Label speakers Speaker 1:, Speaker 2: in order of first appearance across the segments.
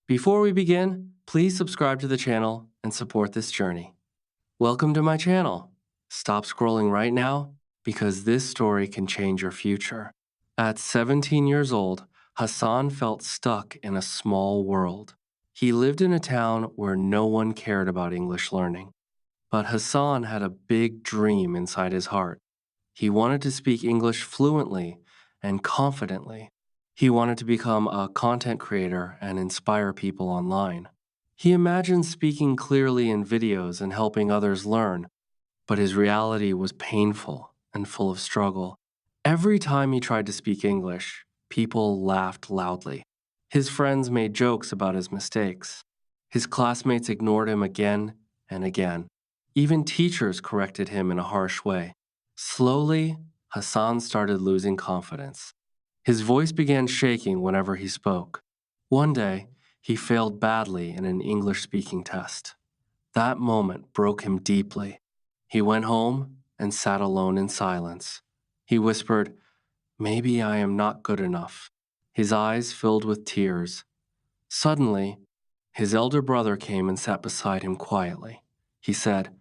Speaker 1: Before we begin, please subscribe to the channel and support this journey. Welcome to my channel. Stop scrolling right now because this story can change your future. At 17 years old, Hassan felt stuck in a small world. He lived in a town where no one cared about English learning. But Hassan had a big dream inside his heart. He wanted to speak English fluently and confidently. He wanted to become a content creator and inspire people online. He imagined speaking clearly in videos and helping others learn, but his reality was painful and full of struggle. Every time he tried to speak English, people laughed loudly. His friends made jokes about his mistakes. His classmates ignored him again and again. Even teachers corrected him in a harsh way. Slowly, Hassan started losing confidence. His voice began shaking whenever he spoke. One day, he failed badly in an English speaking test. That moment broke him deeply. He went home and sat alone in silence. He whispered, "Maybe I am not good enough." His eyes filled with tears. Suddenly, his elder brother came and sat beside him quietly. He said,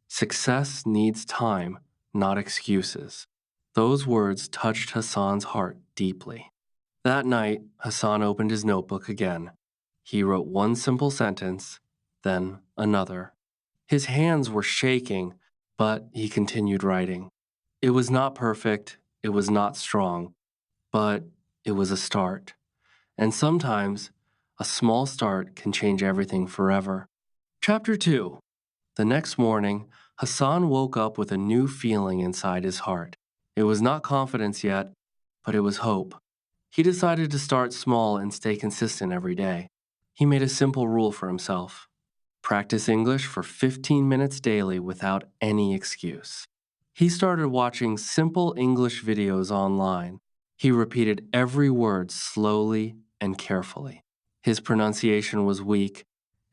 Speaker 1: "Success needs time, not excuses." Those words touched Hassan's heart deeply. That night, Hassan opened his notebook again. He wrote one simple sentence, then another. His hands were shaking, but he continued writing. It was not perfect, it was not strong, but it was a start. And sometimes, a small start can change everything forever. Chapter 2. The next morning, Hassan woke up with a new feeling inside his heart. It was not confidence yet, but it was hope. He decided to start small and stay consistent every day. He made a simple rule for himself: practice English for 15 minutes daily without any excuse. He started watching simple English videos online. He repeated every word slowly and carefully. His pronunciation was weak,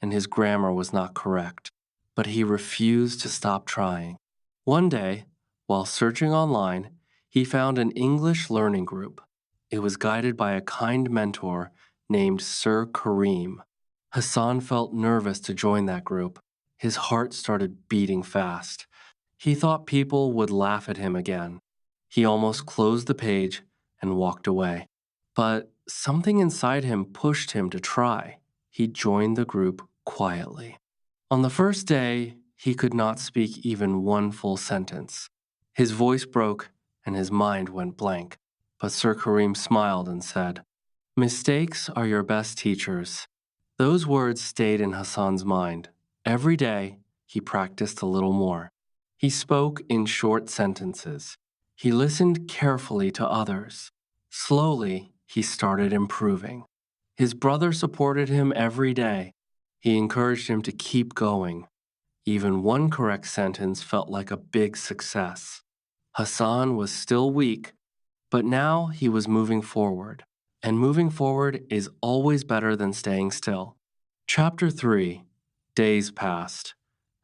Speaker 1: and his grammar was not correct, but he refused to stop trying. One day, while searching online, he found an English learning group. It was guided by a kind mentor named Sir Kareem. Hassan felt nervous to join that group. His heart started beating fast. He thought people would laugh at him again. He almost closed the page and walked away. But something inside him pushed him to try. He joined the group quietly. On the first day, he could not speak even one full sentence. His voice broke and his mind went blank. But Sir Kareem smiled and said, "Mistakes are your best teachers." Those words stayed in Hassan's mind. Every day, he practiced a little more. He spoke in short sentences. He listened carefully to others. Slowly, he started improving. His brother supported him every day. He encouraged him to keep going. Even one correct sentence felt like a big success. Hassan was still weak, but now he was moving forward. And moving forward is always better than staying still. Chapter 3. Days passed,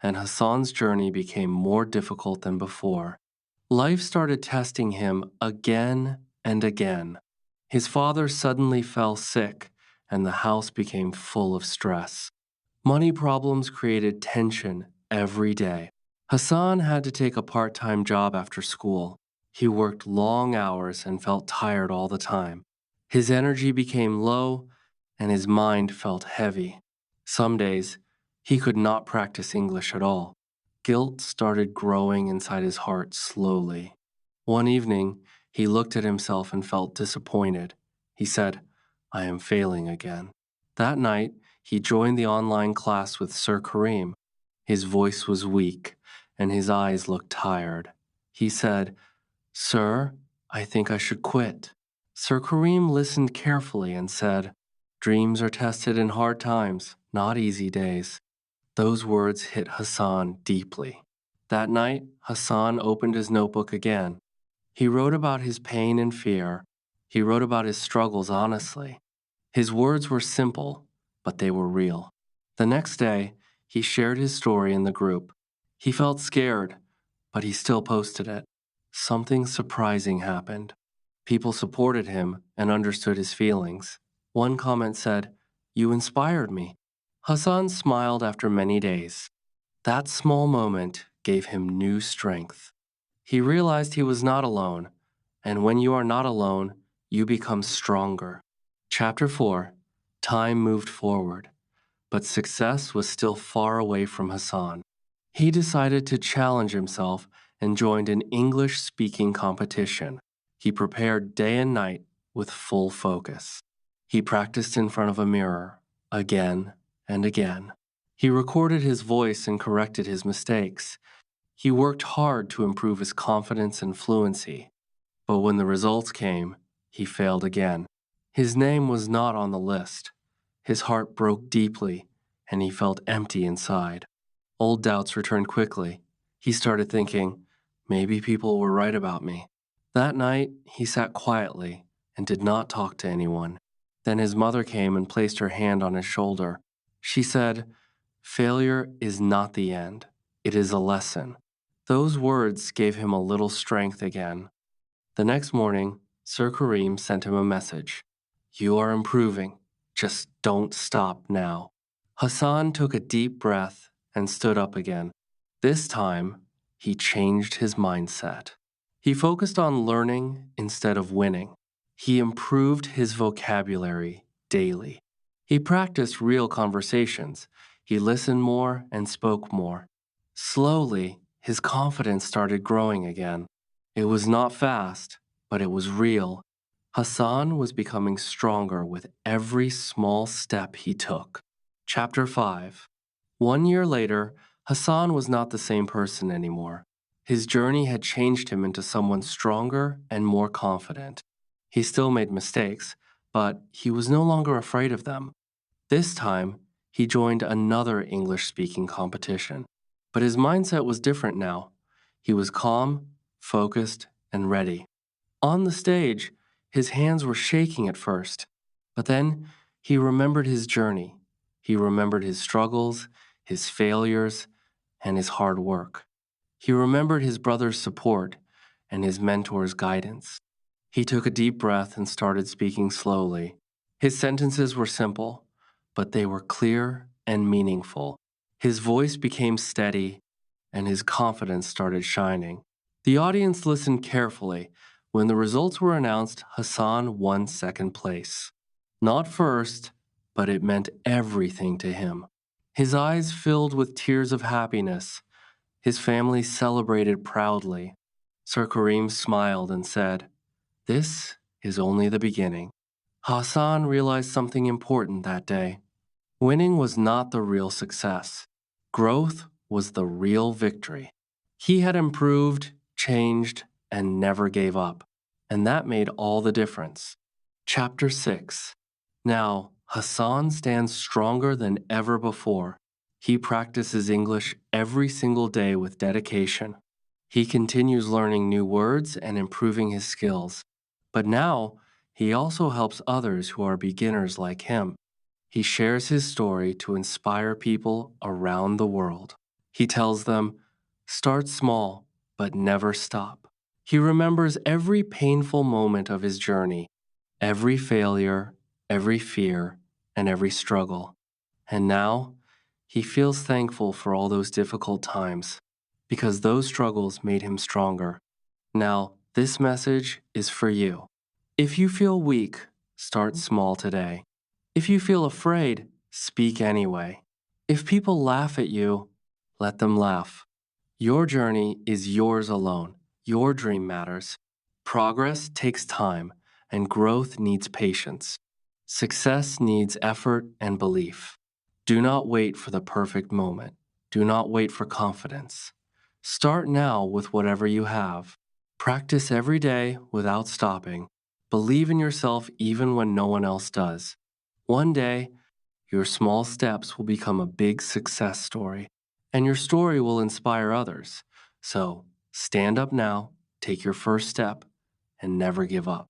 Speaker 1: and Hassan's journey became more difficult than before. Life started testing him again and again. His father suddenly fell sick, and the house became full of stress. Money problems created tension every day. Hassan had to take a part-time job after school. He worked long hours and felt tired all the time. His energy became low, and his mind felt heavy. Some days, he could not practice English at all. Guilt started growing inside his heart slowly. One evening, he looked at himself and felt disappointed. He said, "I am failing again." That night, he joined the online class with Sir Kareem. His voice was weak, and his eyes looked tired. He said, "Sir, I think I should quit." Sir Kareem listened carefully and said, "Dreams are tested in hard times, not easy days." Those words hit Hassan deeply. That night, Hassan opened his notebook again. He wrote about his pain and fear. He wrote about his struggles honestly. His words were simple, but they were real. The next day, he shared his story in the group. He felt scared, but he still posted it. Something surprising happened. People supported him and understood his feelings. One comment said, You inspired me. Hassan smiled after many days. That small moment gave him new strength. He realized he was not alone, and when you are not alone, you become stronger. Chapter 4. Time moved forward, but success was still far away from Hassan. He decided to challenge himself and joined an English-speaking competition. He prepared day and night with full focus. He practiced in front of a mirror, again and again. He recorded his voice and corrected his mistakes. He worked hard to improve his confidence and fluency. But when the results came, he failed again. His name was not on the list. His heart broke deeply, and he felt empty inside. Old doubts returned quickly. He started thinking, maybe people were right about me. That night, he sat quietly and did not talk to anyone. Then his mother came and placed her hand on his shoulder. She said, "Failure is not the end. It is a lesson." Those words gave him a little strength again. The next morning, Sir Karim sent him a message. "You are improving. Just don't stop now." Hassan took a deep breath and stood up again. This time, he changed his mindset. He focused on learning instead of winning. He improved his vocabulary daily. He practiced real conversations. He listened more and spoke more. Slowly, his confidence started growing again. It was not fast, but it was real. Hassan was becoming stronger with every small step he took. Chapter 5. 1 year later, Hassan was not the same person anymore. His journey had changed him into someone stronger and more confident. He still made mistakes, but he was no longer afraid of them. This time, he joined another English-speaking competition. But his mindset was different now. He was calm, focused, and ready. On the stage, his hands were shaking at first, but then he remembered his journey. He remembered his struggles, his failures, and his hard work. He remembered his brother's support and his mentor's guidance. He took a deep breath and started speaking slowly. His sentences were simple, but they were clear and meaningful. His voice became steady, and his confidence started shining. The audience listened carefully. When the results were announced, Hassan won second place. Not first, but it meant everything to him. His eyes filled with tears of happiness. His family celebrated proudly. Sir Karim smiled and said, "This is only the beginning." Hassan realized something important that day. Winning was not the real success. Growth was the real victory. He had improved, changed, and never gave up. And that made all the difference. Chapter 6. Now, Hassan stands stronger than ever before. He practices English every single day with dedication. He continues learning new words and improving his skills. But now, he also helps others who are beginners like him. He shares his story to inspire people around the world. He tells them, "Start small, but never stop." He remembers every painful moment of his journey, every failure, every fear, and every struggle. And now, he feels thankful for all those difficult times, because those struggles made him stronger. Now, this message is for you. If you feel weak, start small today. If you feel afraid, speak anyway. If people laugh at you, let them laugh. Your journey is yours alone. Your dream matters. Progress takes time, and growth needs patience. Success needs effort and belief. Do not wait for the perfect moment. Do not wait for confidence. Start now with whatever you have. Practice every day without stopping. Believe in yourself even when no one else does. One day, your small steps will become a big success story, and your story will inspire others. So, stand up now, take your first step, and never give up.